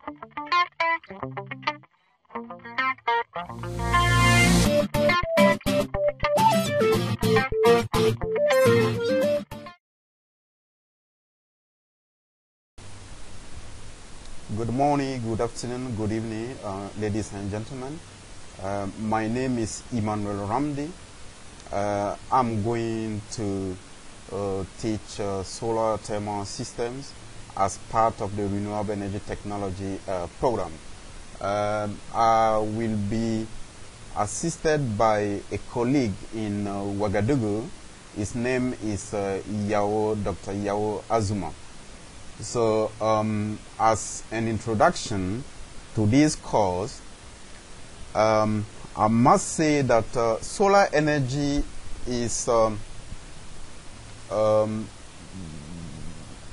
Good morning, good afternoon, good evening, ladies and gentlemen. My name is Emmanuel Ramdi. I'm going to teach solar thermal systems as part of the Renewable Energy Technology program. I will be assisted by a colleague in Ouagadougou. His name is Dr. Yao Azuma. So, as an introduction to this course, I must say that solar energy is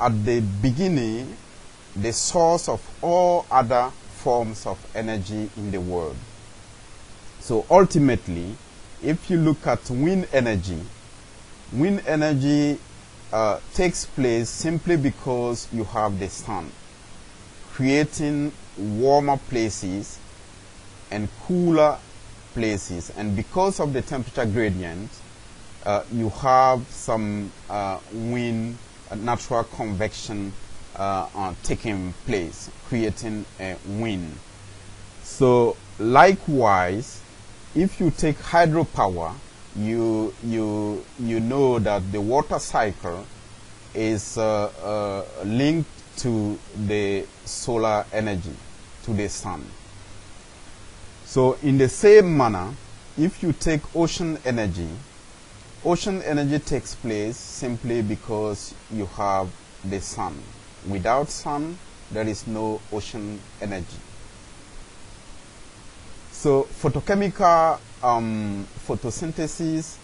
at the beginning the source of all other forms of energy in the world. So ultimately, if you look at wind energy takes place simply because you have the sun, creating warmer places and cooler places, and because of the temperature gradient, you have some wind natural convection taking place, creating a wind. So likewise, if you take hydropower, you know that the water cycle is linked to the solar energy, to the sun. So in the same manner, if you take ocean energy takes place simply because you have the sun. Without sun, there is no ocean energy. So photochemical photosynthesis,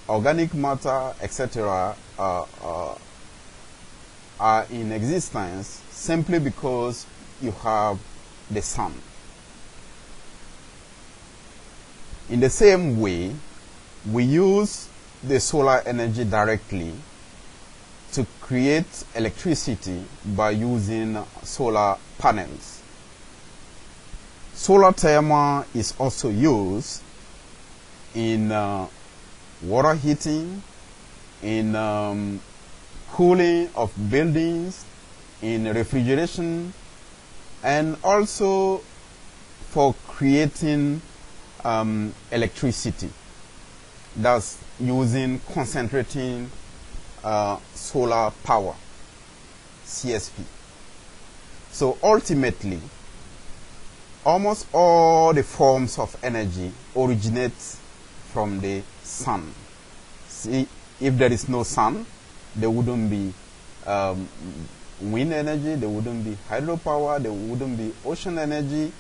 organic matter, etc. are in existence simply because you have the sun. In the same way, we use the solar energy directly to create electricity by using solar panels. Solar thermal is also used in water heating, in cooling of buildings, in refrigeration, and also for creating electricity. That's using concentrating solar power, CSP. So ultimately, almost all the forms of energy originate from the sun. See, if there is no sun, there wouldn't be wind energy, there wouldn't be hydropower, there wouldn't be ocean energy,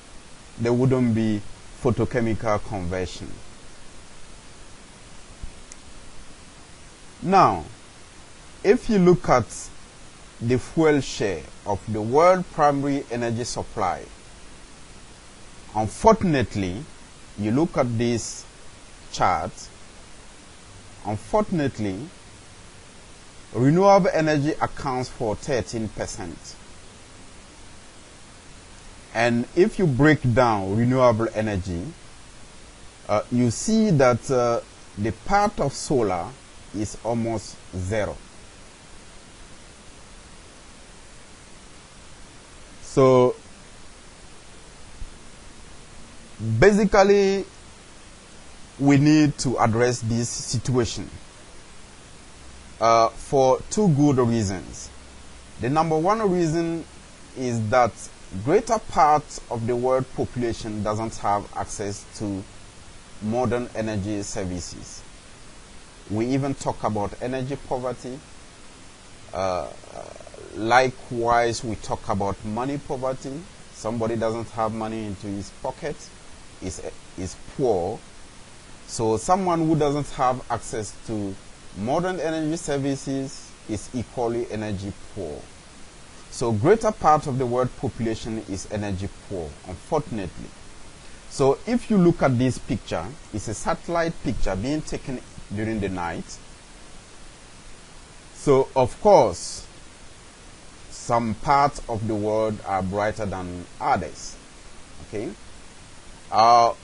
there wouldn't be photochemical conversion. Now, if you look at the fuel share of the world primary energy supply, unfortunately, you look at this chart, unfortunately, renewable energy accounts for 13%. And if you break down renewable energy, you see that the part of solar is almost zero. So basically, we need to address this situation for two good reasons. The number one reason is that greater part of the world population doesn't have access to modern energy services. We even talk about energy poverty. Likewise, we talk about money poverty. Somebody doesn't have money into his pocket, is poor. So someone who doesn't have access to modern energy services is equally energy poor. So greater part of the world population is energy poor, unfortunately. So if you look at this picture, it's a satellite picture being taken during the night. So of course, some parts of the world are brighter than others. Okay,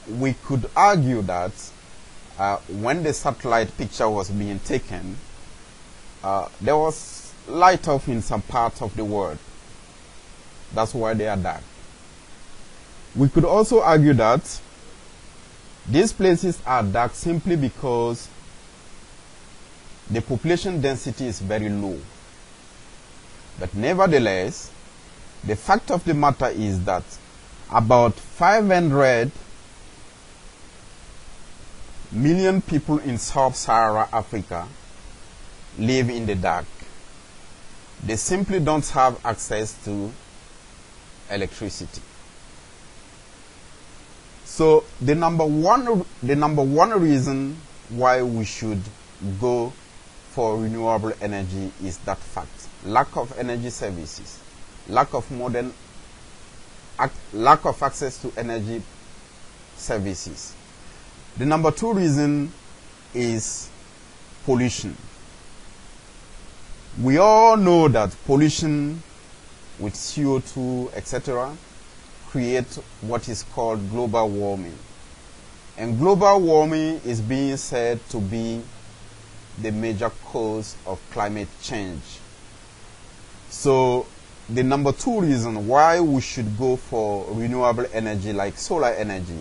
we could argue that when the satellite picture was being taken, there was light off in some parts of the world. That's why they are dark. We could also argue that these places are dark simply because the population density is very low. But nevertheless, the fact of the matter is that about 500 million people in sub-Saharan Africa live in the dark. They simply don't have access to electricity. So the number one reason why we should go for renewable energy is that fact: lack of energy services, lack of access to energy services. The number two reason is pollution. We all know that pollution with CO2, etc., create what is called global warming. And global warming is being said to be the major cause of climate change. So the number two reason why we should go for renewable energy like solar energy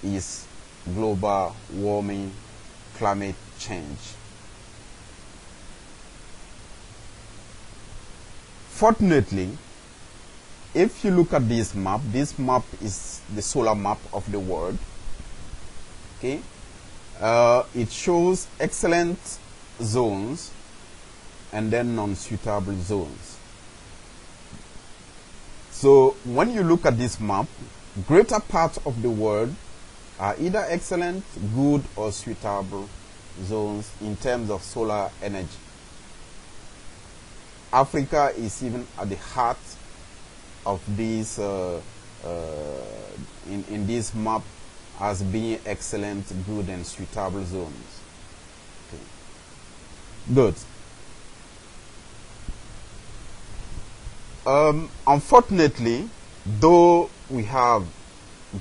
is global warming, climate change. Fortunately, if you look at this map is the solar map of the world. Okay, it shows excellent zones and then non-suitable zones. So when you look at this map, greater part of the world are either excellent, good, or suitable zones in terms of solar energy. Africa is even at the heart of these in this map as being excellent, good, and suitable zones. Okay. Good. Unfortunately, though we have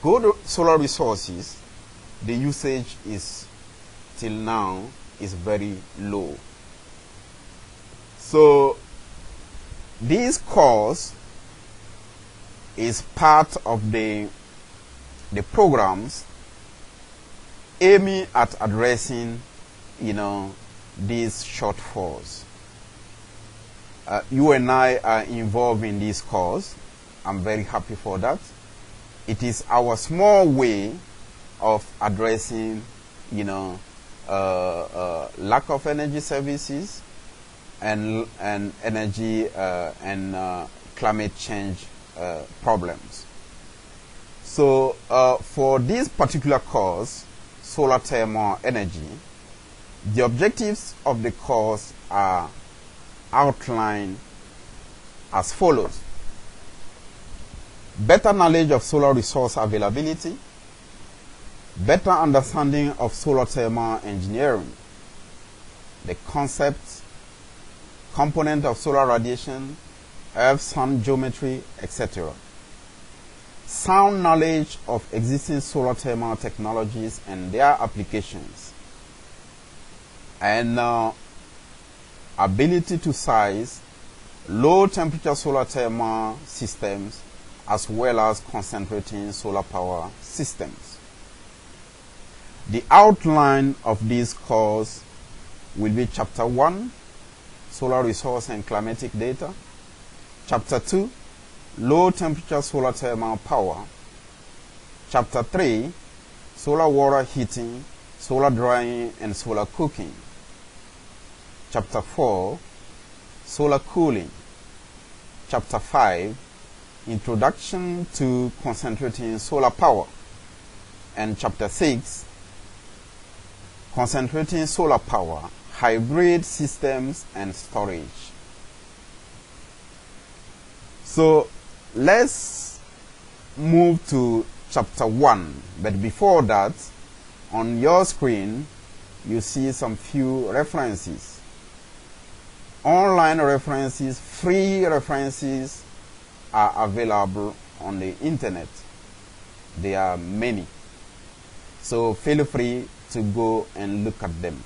good solar resources, the usage is till now is very low. So this cause is part of the programs aiming at addressing, these shortfalls. You and I are involved in this cause. I'm very happy for that. It is our small way of addressing, lack of energy services and energy and climate change problems. So for this particular cause, solar thermal energy, the objectives of the course are outlined as follows: better knowledge of solar resource availability, better understanding of solar thermal engineering, the concept, component of solar radiation, Earth-sun geometry, etc. Sound knowledge of existing solar thermal technologies and their applications, and ability to size low temperature solar thermal systems as well as concentrating solar power systems. The outline of this course will be Chapter 1, Solar Resource and Climatic Data, Chapter 2, Low Temperature Solar Thermal Power, Chapter 3, Solar Water Heating, Solar Drying and Solar Cooking, Chapter 4, Solar Cooling, Chapter 5, Introduction to Concentrating Solar Power, and Chapter 6, Concentrating Solar Power, Hybrid Systems and Storage. So let's move to Chapter 1, but before that, on your screen you see some few references. online references, free references are available on the internet. There are many. So feel free to go and look at them.